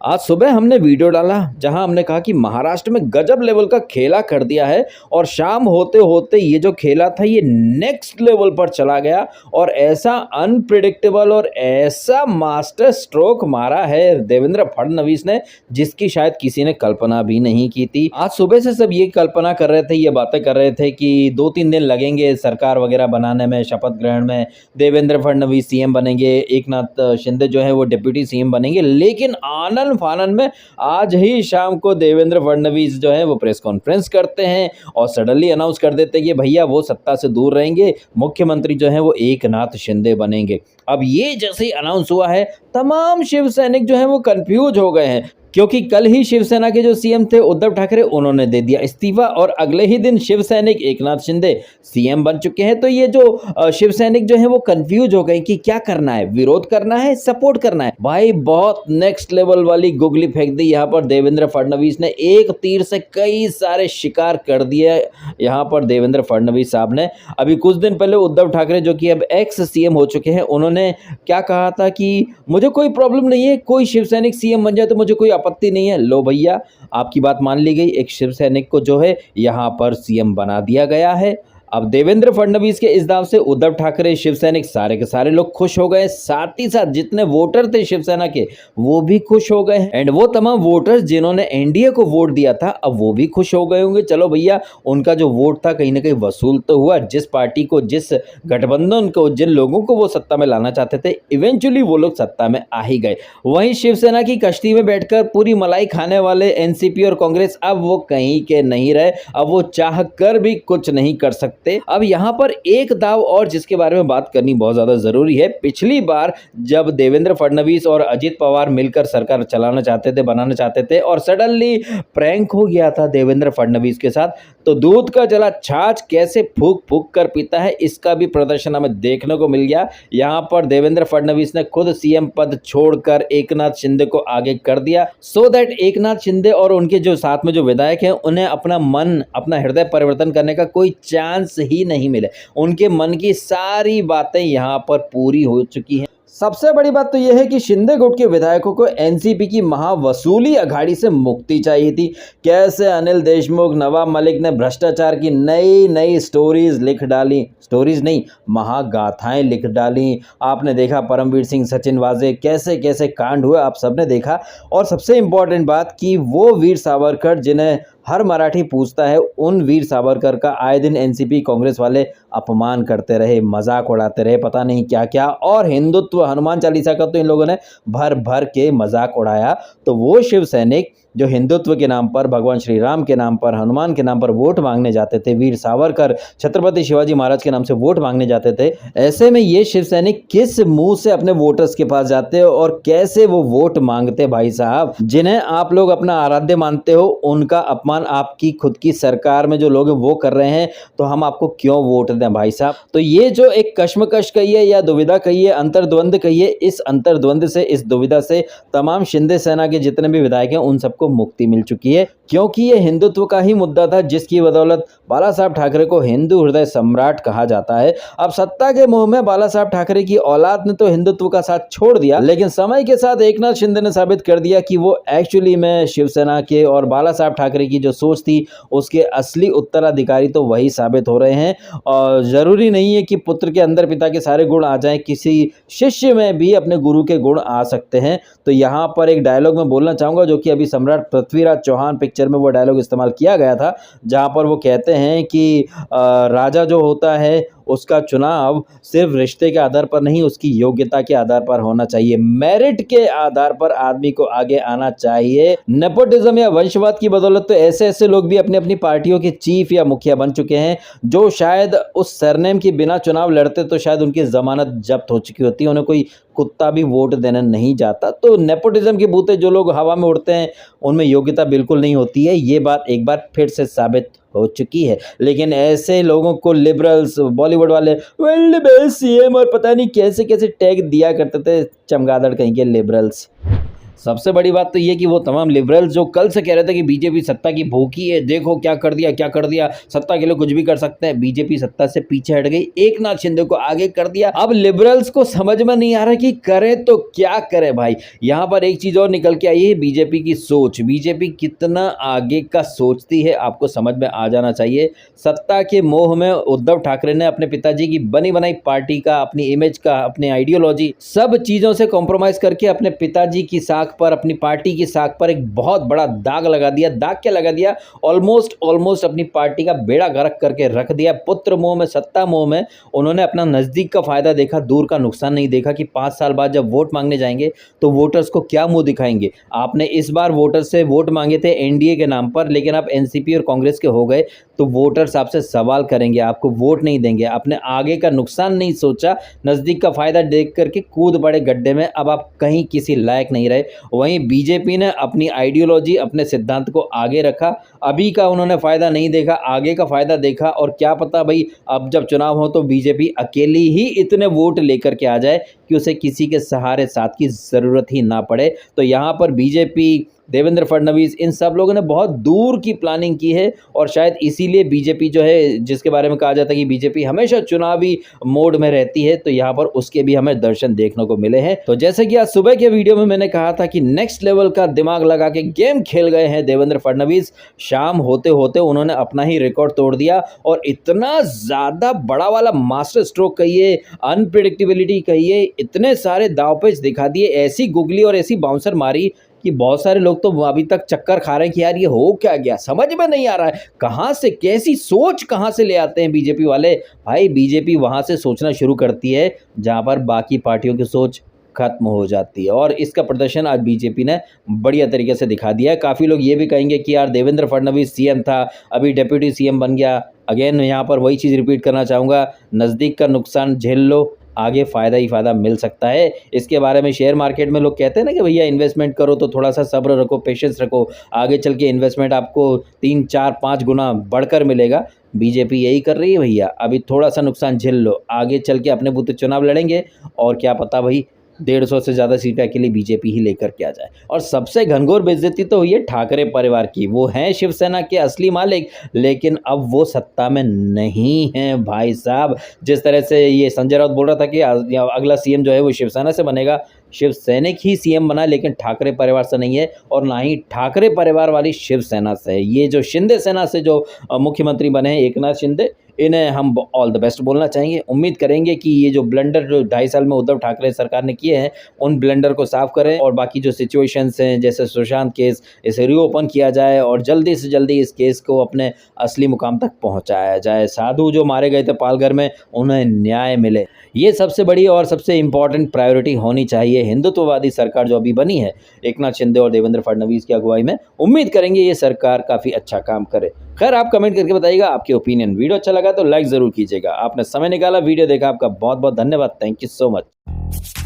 आज सुबह हमने वीडियो डाला जहां हमने कहा कि महाराष्ट्र में गजब लेवल का खेला कर दिया है और शाम होते होते ये जो खेला था ये नेक्स्ट लेवल पर चला गया और ऐसा अनप्रिडिक्टेबल और ऐसा मास्टर स्ट्रोक मारा है देवेंद्र फडणवीस ने जिसकी शायद किसी ने कल्पना भी नहीं की थी। आज सुबह से सब ये कल्पना कर रहे थे, ये बातें कर रहे थे कि 2-3 दिन लगेंगे सरकार वगैरह बनाने में, शपथ ग्रहण में देवेंद्र फडणवीस सीएम बनेंगे, एकनाथ शिंदे जो है वो डिप्यूटी सीएम बनेंगे। लेकिन आनंद फानन में आज ही शाम को देवेंद्र फडणवीस जो है वो प्रेस कॉन्फ्रेंस करते हैं और सडनली अनाउंस कर देते हैं कि भैया वो सत्ता से दूर रहेंगे, मुख्यमंत्री जो है वो एकनाथ शिंदे बनेंगे। अब ये जैसे ही अनाउंस हुआ है तमाम शिव सैनिक जो है वो कंफ्यूज हो गए हैं, क्योंकि कल ही शिवसेना के जो सीएम थे उद्धव ठाकरे उन्होंने दे दिया इस्तीफा और अगले ही दिन शिव सैनिक एकनाथ शिंदे सीएम बन चुके हैं। तो ये जो शिव सैनिक जो है वो कंफ्यूज हो गए कि क्या करना है, विरोध करना है, सपोर्ट करना है। भाई बहुत नेक्स्ट लेवल वाली गुगली फेंक दी यहाँ पर देवेंद्र फडणवीस ने, एक तीर से कई सारे शिकार कर दिए यहाँ पर देवेंद्र फडणवीस साहब ने। अभी कुछ दिन पहले उद्धव ठाकरे जो कि अब एक्स सीएम हो चुके हैं, उन्होंने क्या कहा था कि मुझे कोई प्रॉब्लम नहीं है, कोई शिव सैनिक सीएम बन जाए तो मुझे कोई आपत्ति नहीं है। लो भैया आपकी बात मान ली गई, एक शिव सैनिक को जो है यहां पर सीएम बना दिया गया है। अब देवेंद्र फडणवीस के इस दाव से उद्धव ठाकरे, शिव सैनिक सारे के सारे लोग खुश हो गए, साथ ही साथ जितने वोटर थे शिवसेना के वो भी खुश हो गए एंड वो तमाम वोटर्स जिन्होंने एनडीए को वोट दिया था अब वो भी खुश हो गए होंगे। चलो भैया उनका जो वोट था कहीं ना कहीं वसूल तो हुआ, जिस पार्टी को, जिस गठबंधन को, जिन लोगों को वो सत्ता में लाना चाहते थे इवेंचुअली वो लोग सत्ता में आ ही गए। वहीं शिवसेना की कश्ती में बैठकर पूरी मलाई खाने वाले एनसीपी और कांग्रेस अब वो कहीं के नहीं रहे, अब वो चाह कर भी कुछ नहीं कर सकते। अब यहां पर एक दाव और जिसके बारे में बात करनी बहुत ज्यादा जरूरी है। पिछली बार जब देवेंद्र फडणवीस और अजित पवार मिलकर सरकार चलाना चाहते थे, बनाना चाहते थे और सडनली प्रैंक हो गया था देवेंद्र फडणवीस के साथ, तो दूध का जला छाछ कैसे फूक फूक कर पीता है इसका भी प्रदर्शन हमें देखने को मिल गया। यहां पर देवेंद्र फडणवीस ने खुद सीएम पद छोड़कर एकनाथ शिंदे को आगे कर दिया सो दैट एकनाथ शिंदे और उनके जो साथ में जो विधायक हैं उन्हें अपना मन, अपना हृदय परिवर्तन करने का कोई चांस ही नहीं मिले। उनके मन की सारी बातें यहां पर पूरी हो चुकी हैं। सबसे बड़ी बात तो यह है कि शिंदे गुट के विधायकों को एनसीपी की महावसूली अघाड़ी से मुक्ति चाहिए थी। कैसे अनिल देशमुख, नवाब मलिक ने भ्रष्टाचार की नई नई स्टोरीज लिख डाली, स्टोरीज नहीं महागाथाएं लिख डाली। आपने देखा परमवीर सिंह, सचिन वाजे, कैसे कैसे कांड हुए आप सबने देखा। और सबसे इंपॉर्टेंट बात कि वो वीर सावरकर जिन्हें हर मराठी पूछता है, उन वीर सावरकर का आए दिन एनसीपी कांग्रेस वाले अपमान करते रहे, मजाक उड़ाते रहे, पता नहीं क्या क्या। और हिंदुत्व, हनुमान चालीसा का तो इन लोगों ने भर भर के मजाक उड़ाया। तो वो शिव सैनिक जो हिंदुत्व के नाम पर, भगवान श्री राम के नाम पर, हनुमान के नाम पर वोट मांगने जाते थे, वीर सावरकर, छत्रपति शिवाजी महाराज के नाम से वोट मांगने जाते थे, ऐसे में ये शिव सैनिक किस मुंह से अपने वोटर्स के पास जाते हो और कैसे वो वोट मांगते? भाई साहब, जिन्हें आप लोग अपना आराध्य मानते हो उनका अपमान आपकी खुद की सरकार में जो लोग वो कर रहे हैं, तो हम आपको क्यों वोट दें भाई साहब? तो ये जो एक कश्मकश कहिए या दुविधा कहिए, अंतर्द्वंद कहिए, इस अंतर्द्वंद से, इस दुविधा से तमाम शिंदे सेना के जितने भी विधायक हैं उन सबको मुक्ति मिल चुकी है, क्योंकि ये हिंदुत्व का ही मुद्दा था जिसकी बदौलत बाला साहब ठाकरे को हिंदू हृदय सम्राट कहा जाता है। अब सत्ता के मोह में बाला साहब ठाकरे की औलाद ने तो हिंदुत्व का साथ छोड़ दिया, लेकिन समय के साथ एकनाथ शिंदे ने साबित कर दिया कि वो एक्चुअली में शिवसेना के और बाला साहब ठाकरे की जो सोच थी उसके असली उत्तराधिकारी तो वही साबित हो रहे हैं। और जरूरी नहीं है कि पुत्र के अंदर पिता के सारे गुण आ जाएं, किसी शिष्य में भी अपने गुरु के गुण आ सकते हैं। तो यहाँ पर एक डायलॉग में बोलना चाहूंगा जो कि अभी सम्राट पृथ्वीराज चौहान पिक्चर में वो डायलॉग इस्तेमाल किया गया था, जहां पर वो कहते हैं कि राजा जो होता है उसका चुनाव सिर्फ रिश्ते के आधार पर नहीं, उसकी योग्यता के आधार पर होना चाहिए, मेरिट के आधार पर आदमी को आगे आना चाहिए। नेपोटिज्म या वंशवाद की बदौलत तो ऐसे ऐसे लोग भी अपनी अपनी पार्टियों के चीफ या मुखिया बन चुके हैं जो शायद उस सरनेम के बिना चुनाव लड़ते तो शायद उनकी जमानत जब्त हो चुकी होती, उन्हें कोई कुत्ता भी वोट देने नहीं जाता। तो नेपोटिज्म के बूते जो लोग हवा में उड़ते हैं उनमें योग्यता बिल्कुल नहीं होती है, ये बात एक बार फिर से साबित हो चुकी है। लेकिन ऐसे लोगों को लिबरल्स, बॉलीवुड वाले वर्ल्ड बेस्ट सीएम और पता नहीं कैसे कैसे टैग दिया करते थे, चमगादड़ कहीं के लिबरल्स। सबसे बड़ी बात तो ये कि वो तमाम लिबरल्स जो कल से कह रहे थे कि बीजेपी सत्ता की भूखी है, देखो क्या कर दिया, सत्ता के लिए कुछ भी कर सकते हैं। बीजेपी सत्ता से पीछे हट गई, एकनाथ शिंदे को आगे कर दिया। अब लिबरल्स को समझ में नहीं आ रहा कि करें तो क्या करें भाई। यहाँ पर एक चीज और निकल के आई है, बीजेपी की सोच। बीजेपी कितना आगे का सोचती है आपको समझ में आ जाना चाहिए। सत्ता के मोह में उद्धव ठाकरे ने अपने पिताजी की बनी बनाई पार्टी का, अपनी इमेज का, अपनी आइडियोलॉजी, सब चीजों से कॉम्प्रोमाइज करके अपने पिताजी की साख पर, अपनी पार्टी की साख पर एक बहुत बड़ा दाग लगा दिया। दाग क्या लगा दिया? ऑलमोस्ट अपनी पार्टी का बेड़ा गर्क करके रख दिया। पुत्र मोह में, सत्ता मोह में उन्होंने अपना नजदीक का फायदा देखा, दूर का नुकसान नहीं देखा कि 5 साल बाद जब वोट मांगने जाएंगे तो वोटर्स को क्या मुंह दिखाएंगे। आपने इस बार वोटर्स से वोट मांगे थे एनडीए के नाम पर, लेकिन आप एनसीपी और कांग्रेस के हो गए, तो वोटर्स आपसे सवाल करेंगे, आपको वोट नहीं देंगे। आपने आगे का नुकसान नहीं सोचा, नजदीक का फायदा देख करके कूद पड़े गड्ढे में। अब आप कहीं किसी लायक नहीं रहे। वहीं बीजेपी ने अपनी आइडियोलॉजी, अपने सिद्धांत को आगे रखा। अभी का उन्होंने फायदा नहीं देखा, आगे का फायदा देखा। और क्या पता भाई, अब जब चुनाव हो तो बीजेपी अकेली ही इतने वोट लेकर के आ जाए कि उसे किसी के सहारे साथ की जरूरत ही ना पड़े। तो यहाँ पर बीजेपी, देवेंद्र फडणवीस, इन सब लोगों ने बहुत दूर की प्लानिंग की है। और शायद इसीलिए बीजेपी जो है, जिसके बारे में कहा जाता है कि बीजेपी हमेशा चुनावी मोड में रहती है, तो यहाँ पर उसके भी हमें दर्शन देखने को मिले हैं। तो जैसे कि आज सुबह के वीडियो में मैंने कहा था कि नेक्स्ट लेवल का दिमाग लगा के गेम खेल गए हैं देवेंद्र फडणवीस। शाम होते होते उन्होंने अपना ही रिकॉर्ड तोड़ दिया और इतना ज़्यादा बड़ा वाला मास्टर स्ट्रोक कहिए, अनप्रिडिक्टेबिलिटी कहिए, इतने सारे दावपेच दिखा दिए, ऐसी गुगली और ऐसी बाउंसर मारी कि बहुत सारे लोग तो अभी तक चक्कर खा रहे हैं कि यार ये हो क्या गया, समझ में नहीं आ रहा है। कहाँ से, कैसी सोच कहाँ से ले आते हैं बीजेपी वाले। भाई बीजेपी वहाँ से सोचना शुरू करती है जहाँ पर बाकी पार्टियों की सोच खत्म हो जाती है। और इसका प्रदर्शन आज बीजेपी ने बढ़िया तरीके से दिखा दिया है। काफ़ी लोग ये भी कहेंगे कि यार देवेंद्र फडणवीस सीएम था, अभी डिप्यूटी सीएम बन गया। अगेन यहाँ पर वही चीज़ रिपीट करना चाहूँगा, नज़दीक का नुकसान झेल लो, आगे फ़ायदा ही फ़ायदा मिल सकता है। इसके बारे में शेयर मार्केट में लोग कहते हैं ना कि भैया इन्वेस्टमेंट करो तो थोड़ा सा सब्र रखो, पेशेंस रखो, आगे चल के इन्वेस्टमेंट आपको 3, 4, 5 गुना बढ़कर मिलेगा। बीजेपी यही कर रही है भैया, अभी थोड़ा सा नुकसान झेल लो, आगे चल के अपने बूते चुनाव लड़ेंगे और क्या पता भाई 150 से ज़्यादा सीटें अकेली बीजेपी ही लेकर के आ जाए। और सबसे घनघोर बेइज्जती तो हुई है ठाकरे परिवार की। वो हैं शिवसेना के असली मालिक, लेकिन अब वो सत्ता में नहीं हैं भाई साहब। जिस तरह से ये संजय राउत बोल रहा था कि अगला सीएम जो है वो शिवसेना से बनेगा, शिव सैनिक ही सीएम बना, लेकिन ठाकरे परिवार से नहीं है और ना ही ठाकरे परिवार वाली शिवसेना से है। ये जो शिंदे सेना से जो मुख्यमंत्री बने हैं एकनाथ शिंदे, इन्हें हम ऑल द बेस्ट बोलना चाहेंगे। उम्मीद करेंगे कि ये जो ब्लंडर जो 2.5 साल में उद्धव ठाकरे सरकार ने किए हैं, उन ब्लंडर को साफ करें और बाकी जो सिचुएशंस हैं जैसे सुशांत केस, इसे रीओपन किया जाए और जल्दी से जल्दी इस केस को अपने असली मुकाम तक पहुंचाया जाए। साधु जो मारे गए थे पालघर में, उन्हें न्याय मिले। ये सबसे बड़ी और सबसे इम्पॉर्टेंट प्रायोरिटी होनी चाहिए। हिंदुत्ववादी सरकार जो अभी बनी है एकनाथ शिंदे और देवेंद्र फडणवीस की अगुवाई में, उम्मीद करेंगे ये सरकार काफ़ी अच्छा काम करे। खैर आप कमेंट करके बताइएगा आपके ओपिनियन। वीडियो अच्छा लगा तो लाइक ज़रूर कीजिएगा। आपने समय निकाला, वीडियो देखा, आपका बहुत बहुत धन्यवाद। Thank you so much.